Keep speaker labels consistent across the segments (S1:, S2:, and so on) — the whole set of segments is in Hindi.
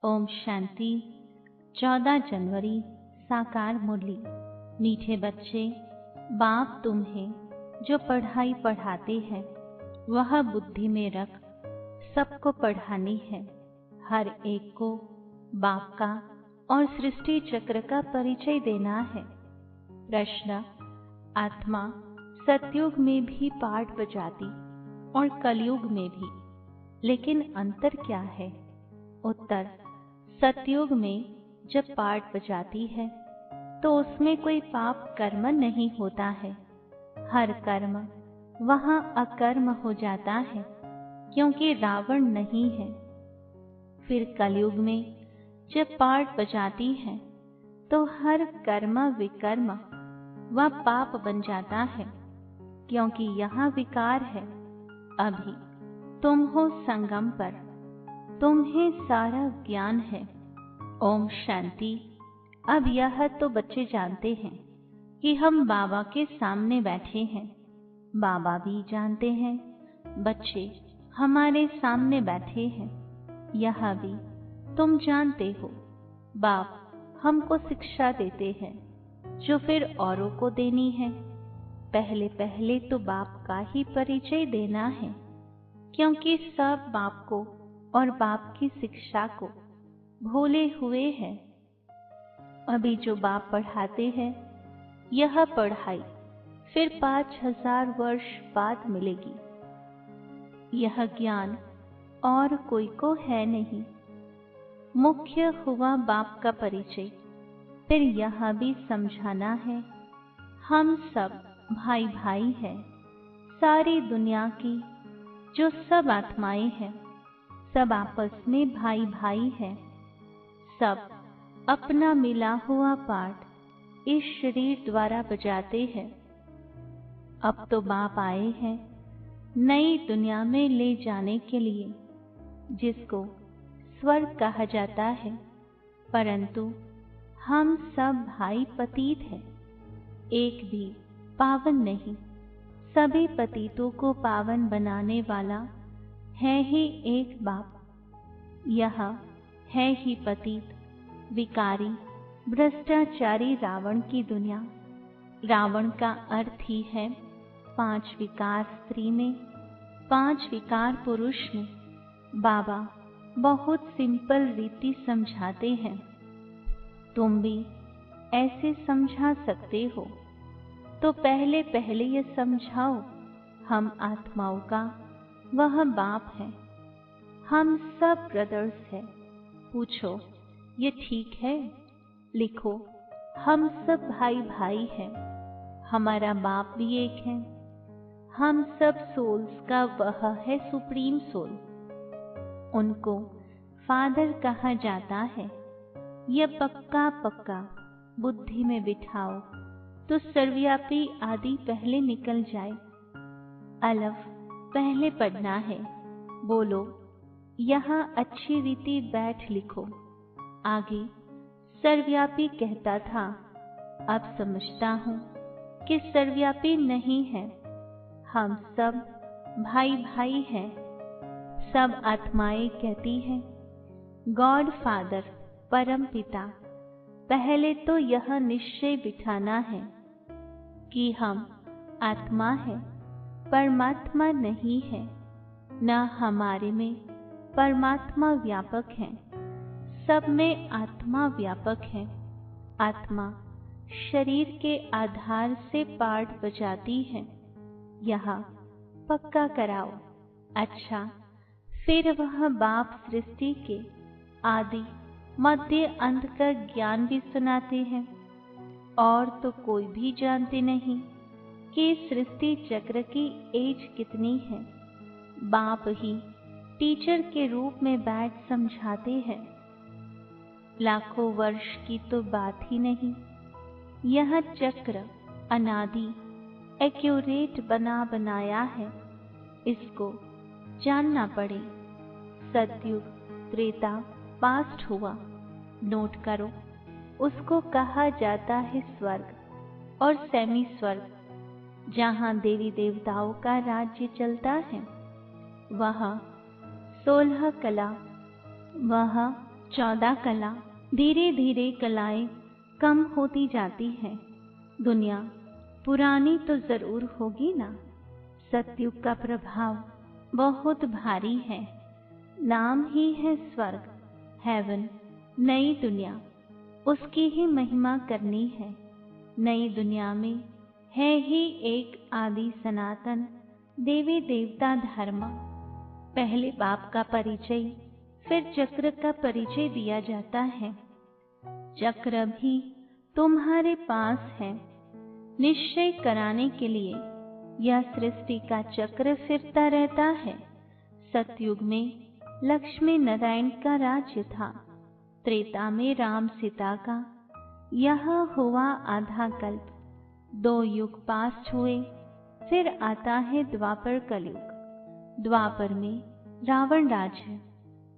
S1: ओम शांति। 14 जनवरी साकार मुरली। मीठे बच्चे, बाप तुम्हें जो पढ़ाई पढ़ाते हैं वह बुद्धि में रख सबको पढ़ानी है। हर एक को बाप का और सृष्टि चक्र का परिचय देना है। प्रश्न: आत्मा सतयुग में भी पाठ बजाती और कलयुग में भी, लेकिन अंतर क्या है? उत्तर: सतयुग में जब पाठ बजाती है तो उसमें कोई पाप कर्म नहीं होता है। हर कर्म वहाँ अकर्म हो जाता है क्योंकि रावण नहीं है। फिर कलयुग में जब पाठ बजाती है तो हर कर्म विकर्म वह पाप बन जाता है क्योंकि यहाँ विकार है। अभी तुम हो संगम पर, तुम्हें सारा ज्ञान है। ओम शांति। अब यह तो बच्चे जानते हैं कि हम बाबा के सामने बैठे हैं। बाबा भी जानते हैं बच्चे हमारे सामने बैठे हैं। यह भी तुम जानते हो बाप हमको शिक्षा देते हैं जो फिर औरों को देनी है। पहले पहले तो बाप का ही परिचय देना है क्योंकि सब बाप को और बाप की शिक्षा को भूले हुए हैं। अभी जो बाप पढ़ाते हैं यह पढ़ाई फिर 5000 वर्ष बाद मिलेगी। यह ज्ञान और कोई को है नहीं। मुख्य हुआ बाप का परिचय। फिर यह भी समझाना है हम सब भाई भाई हैं। सारी दुनिया की जो सब आत्माएं हैं सब आपस में भाई भाई हैं। सब अपना मिला हुआ पाठ इस शरीर द्वारा बजाते हैं। अब तो बाप आए हैं नई दुनिया में ले जाने के लिए जिसको स्वर्ग कहा जाता है, परंतु हम सब भाई पतित हैं। एक भी पावन नहीं। सभी पतितों को पावन बनाने वाला है ही एक बाप। यह है ही पतित विकारी भ्रष्टाचारी रावण की दुनिया। रावण का अर्थ ही है 5 विकार स्त्री में, 5 विकार पुरुष में। बाबा बहुत सिंपल रीति समझाते हैं। तुम भी ऐसे समझा सकते हो तो पहले पहले ये समझाओ हम आत्माओं का वह बाप है। हम सब ब्रदर्स हैं। पूछो ये ठीक है? लिखो हम सब भाई भाई हैं। हमारा बाप भी एक है। हम सब सोल्स का वह है सुप्रीम सोल। उनको फादर कहा जाता है। यह पक्का पक्का बुद्धि में बिठाओ तो सर्वव्यापी आदि पहले निकल जाए। अलफ पहले पढ़ना है। बोलो यहाँ अच्छी रीति बैठ लिखो। आगे सर्वव्यापी कहता था, अब समझता हूँ कि सर्वव्यापी नहीं है। हम सब भाई भाई हैं। सब आत्माएं कहती हैं गॉड फादर परम पिता। पहले तो यह निश्चय बिठाना है कि हम आत्मा हैं, परमात्मा नहीं है। न हमारे में परमात्मा व्यापक है, सब में आत्मा व्यापक है। आत्मा शरीर के आधार से पाठ बजाती है। यहाँ पक्का कराओ। अच्छा, फिर वह बाप सृष्टि के आदि मध्य अंत का ज्ञान भी सुनाते हैं। और तो कोई भी जानते नहीं कि सृष्टि चक्र की एज कितनी है। बाप ही टीचर के रूप में बैठ समझाते हैं। लाखों वर्ष की तो बात ही नहीं। यह चक्र अनादि एक्यूरेट बना बनाया है। इसको जानना पड़े। सतयुग त्रेता पास्ट हुआ। नोट करो, उसको कहा जाता है स्वर्ग और सेमी स्वर्ग, जहाँ देवी देवताओं का राज्य चलता है। वह 16 कला, वह 14 कला धीरे धीरे कलाएं कम होती जाती है। दुनिया पुरानी तो जरूर होगी ना। सतयुग का प्रभाव बहुत भारी है। नाम ही है स्वर्ग, हेवन, नई दुनिया। उसकी ही महिमा करनी है। नई दुनिया में है ही एक आदि सनातन देवी देवता धर्म। पहले बाप का परिचय, फिर चक्र का परिचय दिया जाता है। चक्र भी तुम्हारे पास है। निश्चय कराने के लिए यह सृष्टि का चक्र फिरता रहता है। सतयुग में लक्ष्मी नारायण का राज्य था। त्रेता में राम सीता का। यह हुआ आधा कल्प। 2 युग पास हुए। फिर आता है द्वापर कलयुग। द्वापर में रावण राज्य।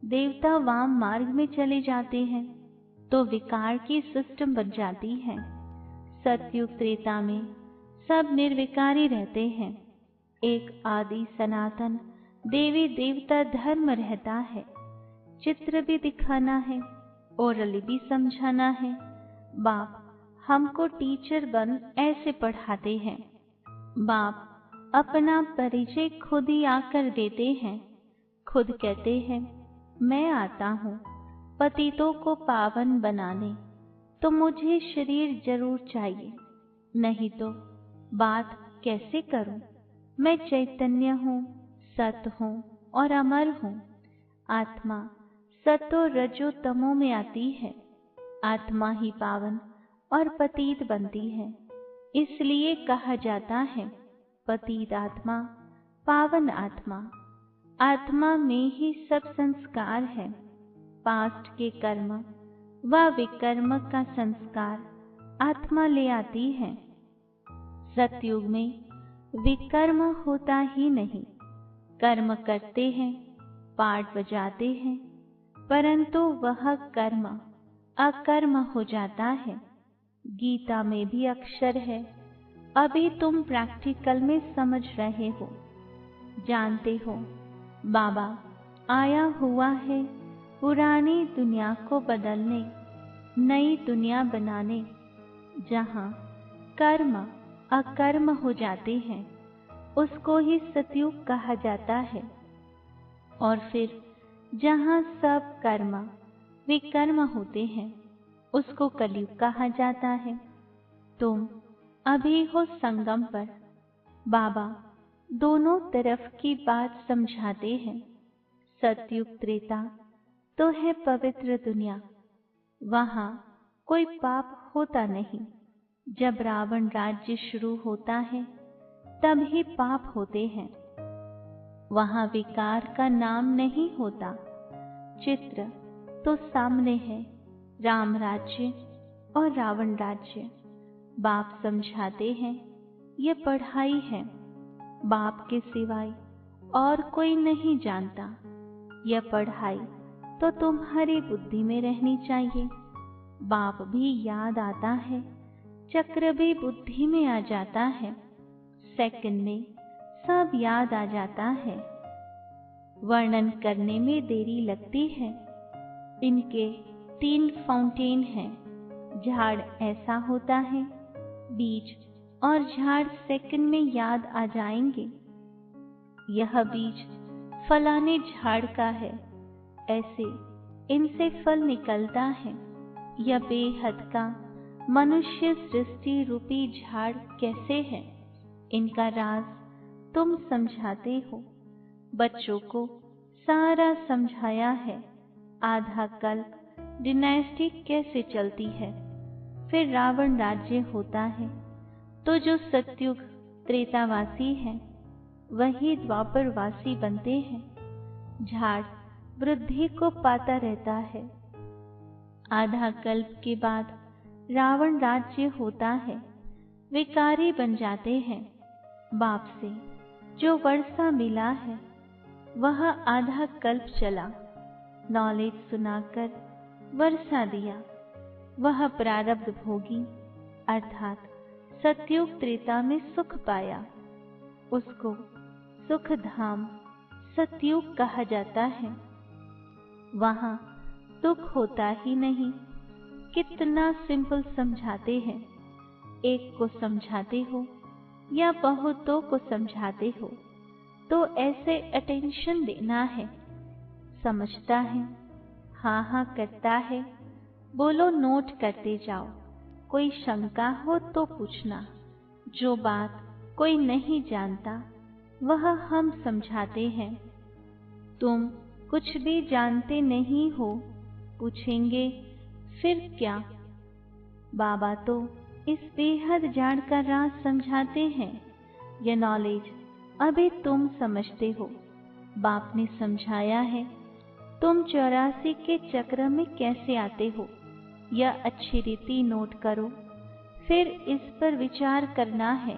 S1: देवता वाम मार्ग में चले जाते हैं तो विकार की सिस्टम बन जाती है। सतयुग त्रेता में सब निर्विकारी रहते हैं। एक आदि सनातन देवी देवता धर्म रहता है। चित्र भी दिखाना है, ओरली भी समझाना है। बाप हमको टीचर बन ऐसे पढ़ाते हैं। बाप अपना परिचय खुद ही आकर देते हैं। खुद कहते हैं, मैं आता हूँ पतितों को पावन बनाने, तो मुझे शरीर जरूर चाहिए, नहीं तो बात कैसे करूं। मैं चैतन्य हूँ, सत हूँ और अमर हूँ। आत्मा सतो रजो तमो में आती है। आत्मा ही पावन और पतित बनती है। इसलिए कहा जाता है पतित आत्मा, पावन आत्मा। आत्मा में ही सब संस्कार है। पास्ट के कर्म व विकर्म का संस्कार आत्मा ले आती है। सतयुग में विकर्म होता ही नहीं। कर्म करते हैं, पाठ बजाते हैं, परंतु वह कर्म अकर्म हो जाता है। गीता में भी अक्षर है। अभी तुम प्रैक्टिकल में समझ रहे हो, जानते हो। बाबा आया हुआ है पुरानी दुनिया को बदलने, नई दुनिया बनाने, जहाँ कर्म अकर्म हो जाते हैं। उसको ही सतयुग कहा जाता है। और फिर जहाँ सब कर्म विकर्म होते हैं, उसको कलयुग कहा जाता है। तुम अभी हो संगम पर। बाबा दोनों तरफ की बात समझाते हैं। सतयुग त्रेता तो है पवित्र दुनिया। वहाँ कोई पाप होता नहीं। जब रावण राज्य शुरू होता है तब ही पाप होते हैं। वहाँ विकार का नाम नहीं होता। चित्र तो सामने है, राम राज्य और रावण राज्य। बाप समझाते हैं ये पढ़ाई है। बाप के सिवाय और कोई नहीं जानता। यह पढ़ाई तो तुम्हारी बुद्धि में रहनी चाहिए। बाप भी याद आता है, चक्र भी बुद्धि में आ जाता है। सेकंड में सब याद आ जाता है। वर्णन करने में देरी लगती है। इनके 3 फाउंटेन हैं। झाड़ ऐसा होता है, बीज और झाड़ सेकंड में याद आ जाएंगे। यह बीज फलाने झाड़ का है, ऐसे इनसे फल निकलता है। यह बेहद का मनुष्य सृष्टि रूपी झाड़ कैसे है, इनका राज तुम समझाते हो। बच्चों को सारा समझाया है। आधा कल्प डिनास्टी कैसे चलती है, फिर रावण राज्य होता है। तो जो सतयुग त्रेतावासी है वही द्वापरवासी बनते हैं। झाड़ वृद्धि को पाता रहता है। आधा कल्प के बाद रावण राज्य होता है। विकारी बन जाते हैं। बाप से जो वर्षा मिला है वह आधा कल्प चला। नॉलेज सुनाकर वर्षा दिया, वह प्रारब्ध भोगी अर्थात सतयुग त्रेता में सुख पाया। उसको सुख धाम सतयुग कहा जाता है। वहाँ दुख होता ही नहीं। कितना सिंपल समझाते हैं। एक को समझाते हो या बहुतों को समझाते हो तो ऐसे अटेंशन देना है। समझता है, हाँ हाँ करता है, बोलो नोट करते जाओ। कोई शंका हो तो पूछना। जो बात कोई नहीं जानता वह हम समझाते हैं। तुम कुछ भी जानते नहीं हो, पूछेंगे फिर क्या। बाबा तो इस बेहद जान का राज समझाते हैं। यह नॉलेज अभी तुम समझते हो, बाप ने समझाया है। तुम 84 के चक्र में कैसे आते हो यह अच्छी रीति नोट करो। फिर इस पर विचार करना है।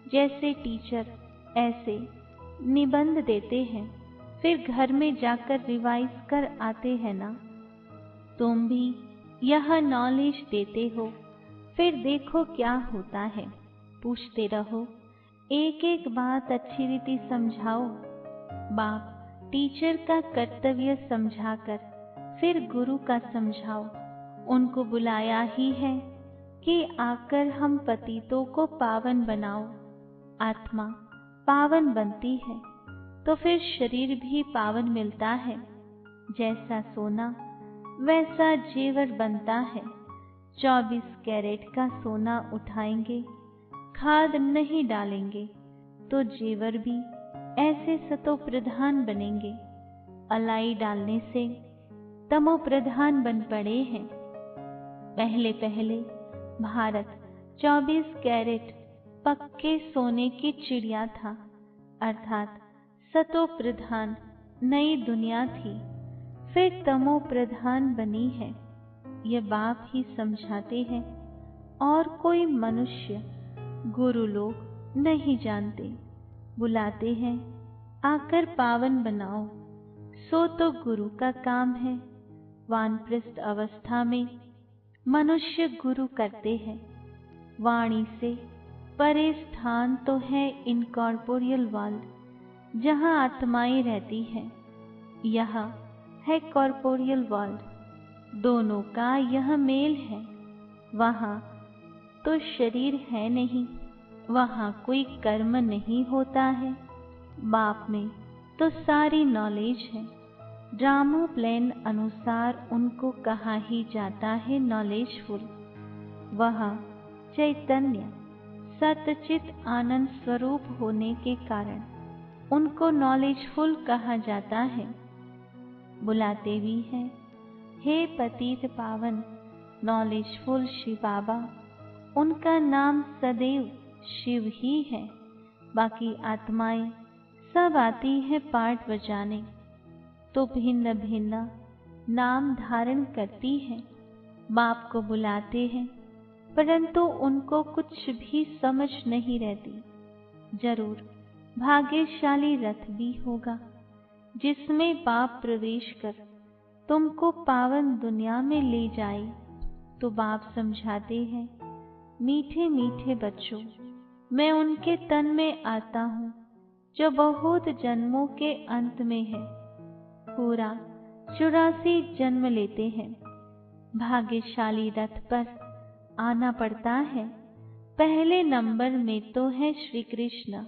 S1: जैसे टीचर ऐसे निबंध देते हैं, फिर घर में जाकर रिवाइज कर आते हैं ना। तुम भी यह नॉलेज देते हो, फिर देखो क्या होता है। पूछते रहो, एक एक बात अच्छी रीति समझाओ। बाप टीचर का कर्तव्य समझाकर फिर गुरु का समझाओ। उनको बुलाया ही है कि आकर हम पतितों को पावन बनाओ। आत्मा पावन बनती है तो फिर शरीर भी पावन मिलता है। जैसा सोना वैसा जेवर बनता है। 24 कैरेट का सोना उठाएंगे, खाद नहीं डालेंगे तो जेवर भी ऐसे सतो प्रधान बनेंगे। अलाई डालने से तमो प्रधान बन पड़े हैं। पहले पहले भारत 24 कैरेट पक्के सोने की चिड़िया था, अर्थात सतो प्रधान नई दुनिया थी, फिर तमो प्रधान बनी है। ये बाप ही समझाते हैं और कोई मनुष्य गुरु लोग नहीं जानते। बुलाते हैं आकर पावन बनाओ, सो तो गुरु का काम है। वानप्रस्थ अवस्था में मनुष्य गुरु करते हैं। वाणी से परे स्थान तो है इनकॉर्पोरियल वर्ल्ड, जहाँ आत्माएं रहती हैं। यह है कॉर्पोरियल वर्ल्ड। दोनों का यह मेल है। वहाँ तो शरीर है नहीं, वहाँ कोई कर्म नहीं होता है। बाप में तो सारी नॉलेज है। ड्रामा प्लान अनुसार उनको कहा ही जाता है नॉलेजफुल। वह चैतन्य सतचित आनंद स्वरूप होने के कारण उनको नॉलेजफुल कहा जाता है। बुलाते भी हैं, हे पतित पावन नॉलेजफुल शिव बाबा। उनका नाम सदैव शिव ही है। बाकी आत्माएं सब आती है पाठ बजाने, तो भिन्न भिन्न नाम धारण करती हैं। बाप को बुलाते हैं, परंतु उनको कुछ भी समझ नहीं रहती। जरूर भाग्यशाली रथ भी होगा जिसमें बाप प्रवेश कर तुमको पावन दुनिया में ले जाए। तो बाप समझाते हैं, मीठे मीठे बच्चों, मैं उनके तन में आता हूँ जो बहुत जन्मों के अंत में है। पूरा 84 जन्म लेते हैं। भाग्यशाली रथ पर आना पड़ता है। पहले नंबर में तो है श्री कृष्ण,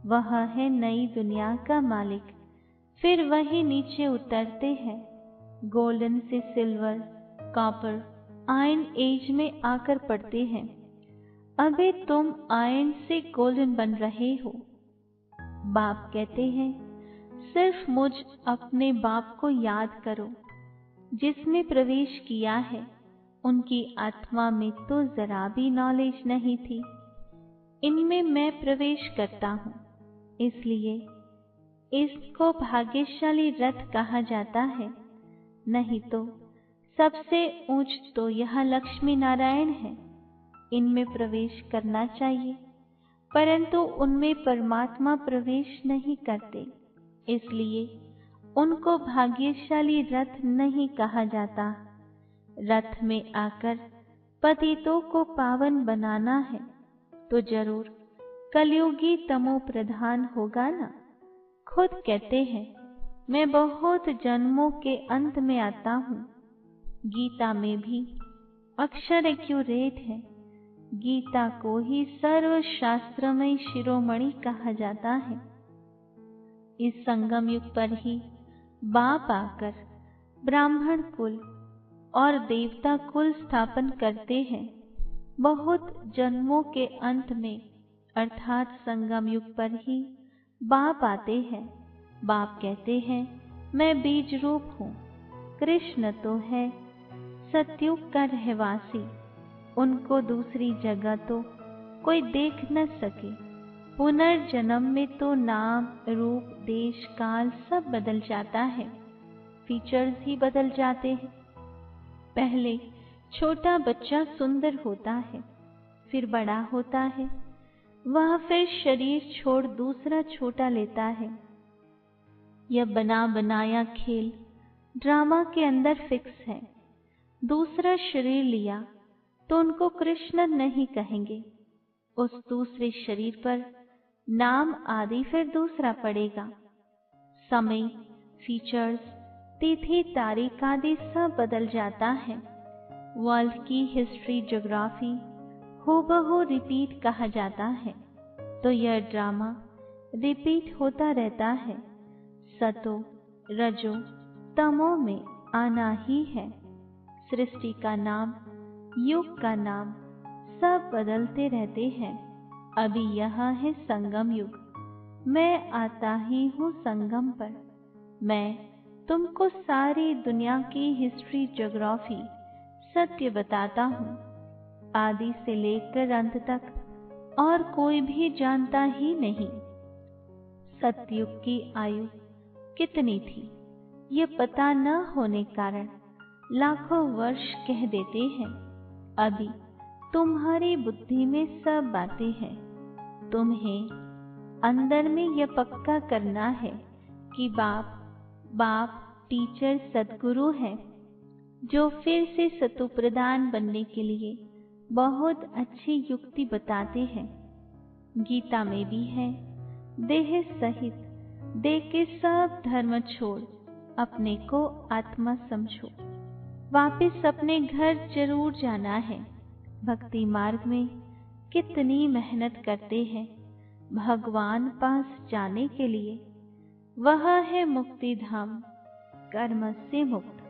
S1: वह है नई दुनिया का मालिक। फिर वही नीचे उतरते हैं, गोल्डन से सिल्वर, कॉपर, आयरन एज में आकर पड़ते हैं। अभी तुम आयरन से गोल्डन बन रहे हो। बाप कहते हैं, सिर्फ मुझ अपने बाप को याद करो जिसने प्रवेश किया है। उनकी आत्मा में तो जरा भी नॉलेज नहीं थी। इनमें मैं प्रवेश करता हूँ, इसलिए इसको भाग्यशाली रथ कहा जाता है। नहीं तो सबसे ऊंच तो यह लक्ष्मी नारायण है। इनमें प्रवेश करना चाहिए, परंतु उनमें परमात्मा प्रवेश नहीं करते, इसलिए उनको भाग्यशाली रथ नहीं कहा जाता। रथ में आकर पतितों को पावन बनाना है तो जरूर कलयुगी तमो प्रधान होगा ना। खुद कहते हैं, मैं बहुत जन्मों के अंत में आता हूँ, गीता में भी अक्षर एक्यूरेट है। गीता को ही सर्वशास्त्रमय शिरोमणि कहा जाता है। इस संगम युग पर ही बाप आकर ब्राह्मण कुल और देवता कुल स्थापन करते हैं। बहुत जन्मों के अंत में अर्थात संगम युग पर ही बाप आते हैं। बाप कहते हैं, मैं बीज रूप हूँ। कृष्ण तो है सतयुग का रहवासी, उनको दूसरी जगह तो कोई देख न सके। पुनर्जन्म में तो नाम, रूप, देश, काल सब बदल जाता है, फीचर्स ही बदल जाते हैं। पहले छोटा बच्चा सुंदर होता है, फिर बड़ा होता है, वह फिर शरीर छोड़ दूसरा छोटा लेता है। यह बना बनाया खेल ड्रामा के अंदर फिक्स है। दूसरा शरीर लिया तो उनको कृष्ण नहीं कहेंगे। उस दूसरे शरीर पर नाम आदि फिर दूसरा पड़ेगा। समय, फीचर्स, तिथि, तारीख आदि सब बदल जाता है। वर्ल्ड की हिस्ट्री, ज्योग्राफी हूबहू रिपीट कहा जाता है। तो यह ड्रामा रिपीट होता रहता है। सतो, रजो, तमो में आना ही है। सृष्टि का नाम, युग का नाम सब बदलते रहते हैं। अभी यह है संगम युग। मैं आता ही हूँ संगम पर। मैं तुमको सारी दुनिया की हिस्ट्री, ज्योग्राफी सत्य बताता हूँ। आदि से लेकर अंत तक और कोई भी जानता ही नहीं। सतयुग की आयु कितनी थी ये पता न होने कारण लाखों वर्ष कह देते हैं। अभी तुम्हारी बुद्धि में सब बातें हैं। तुम्हें अंदर में यह पक्का करना है कि बाप टीचर सद्गुरु है, जो फिर से सतु प्रधान बनने के लिए बहुत अच्छी युक्ति बताते हैं। गीता में भी है, देह सहित देह के सब धर्म छोड़ अपने को आत्मा समझो। वापिस अपने घर जरूर जाना है। भक्ति मार्ग में कितनी मेहनत करते हैं भगवान पास जाने के लिए। वह है मुक्ति धाम, कर्म से मुक्त।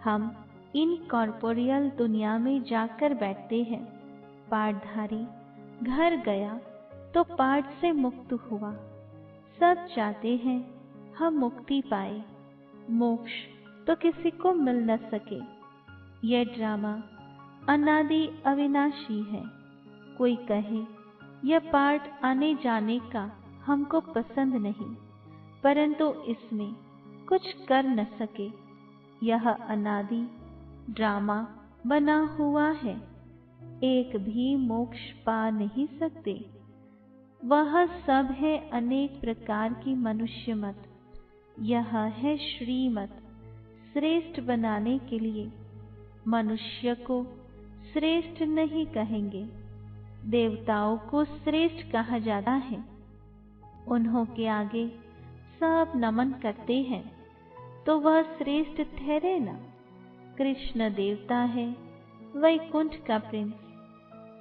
S1: हम इन कॉर्पोरियल दुनिया में जाकर बैठते हैं। पाठधारी घर गया तो पाठ से मुक्त हुआ। सब चाहते हैं हम मुक्ति पाए, मोक्ष तो किसी को मिल न सके। यह ड्रामा अनादि अविनाशी है। कोई कहे यह पाठ आने जाने का हमको पसंद नहीं, परंतु इसमें कुछ कर न सके। यह अनादि ड्रामा बना हुआ है। एक भी मोक्ष पा नहीं सकते। वह सब है अनेक प्रकार की मनुष्य मत। यह है श्रीमत, श्रेष्ठ बनाने के लिए। मनुष्य को श्रेष्ठ नहीं कहेंगे, देवताओं को श्रेष्ठ कहा जाता है। उन्हों के आगे सब नमन करते हैं, तो वह श्रेष्ठ ठहरे ना। कृष्ण देवता है, वैकुंठ का प्रिंस।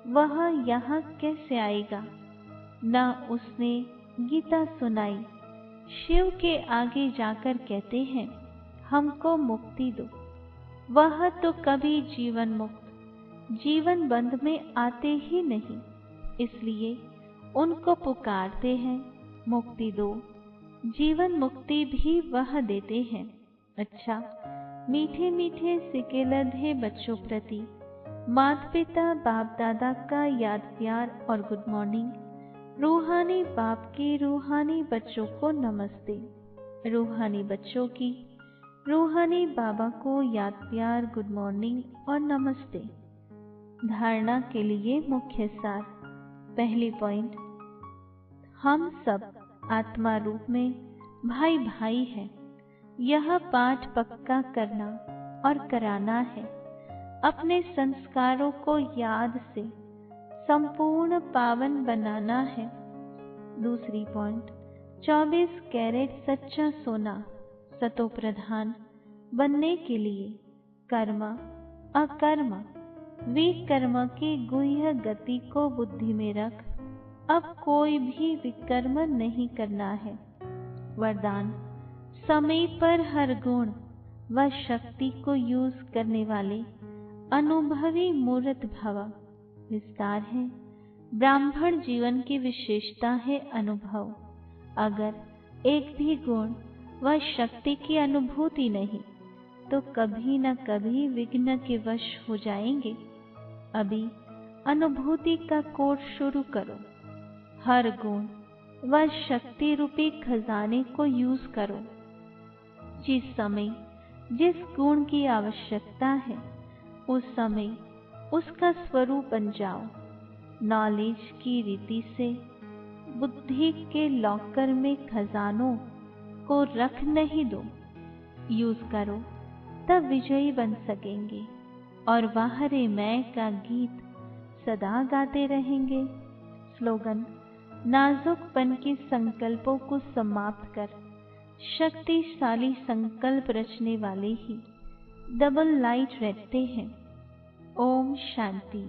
S1: वह यहाँ कैसे आएगा? न उसने गीता सुनाई। शिव के आगे जाकर कहते हैं, हमको मुक्ति दो। वह तो कभी जीवन मुक्त, जीवन बंध में आते ही नहीं, इसलिए उनको पुकारते हैं, मुक्ति दो। जीवन मुक्ति भी वह देते हैं। अच्छा, मीठे मीठे सिकेलधे बच्चों प्रति माता पिता बाप दादा का याद प्यार और गुड मॉर्निंग। रूहानी बाप के रूहानी बच्चों को नमस्ते। रूहानी बच्चों की रूहानी बाबा को याद प्यार, गुड मॉर्निंग और नमस्ते। धारणा के लिए मुख्य सार। पहली पॉइंट, हम सब आत्मा रूप में भाई भाई हैं। यह पाठ पक्का करना और कराना है। अपने संस्कारों को याद से संपूर्ण पावन बनाना है। दूसरी पॉइंट, 24 कैरेट सच्चा सोना सतो प्रधान बनने के लिए कर्म, अकर्म, विकर्म की गुह्य गति को बुद्धि में रख अब कोई भी विकर्म नहीं करना है। वरदान: समय पर हर गुण व शक्ति को यूज करने वाले अनुभवी मूर्त भव। विस्तार है: ब्राह्मण जीवन की विशेषता है अनुभव। अगर एक भी गुण व शक्ति की अनुभूति नहीं तो कभी न कभी विघ्न के वश हो जाएंगे। अभी अनुभूति का कोर्स शुरू करो। हर गुण व शक्ति रूपी खजाने को यूज करो। जिस समय जिस गुण की आवश्यकता है उस समय उसका स्वरूप बन जाओ। नॉलेज की रीति से बुद्धि के लॉकर में खजानों को रख नहीं दो। यूज करो तब विजयी बन सकेंगे और वाह रे मैं का गीत सदा गाते रहेंगे। स्लोगन: नाजुकपन के संकल्पों को समाप्त कर शक्तिशाली संकल्प रचने वाले ही डबल लाइट रहते हैं। ओम शांति।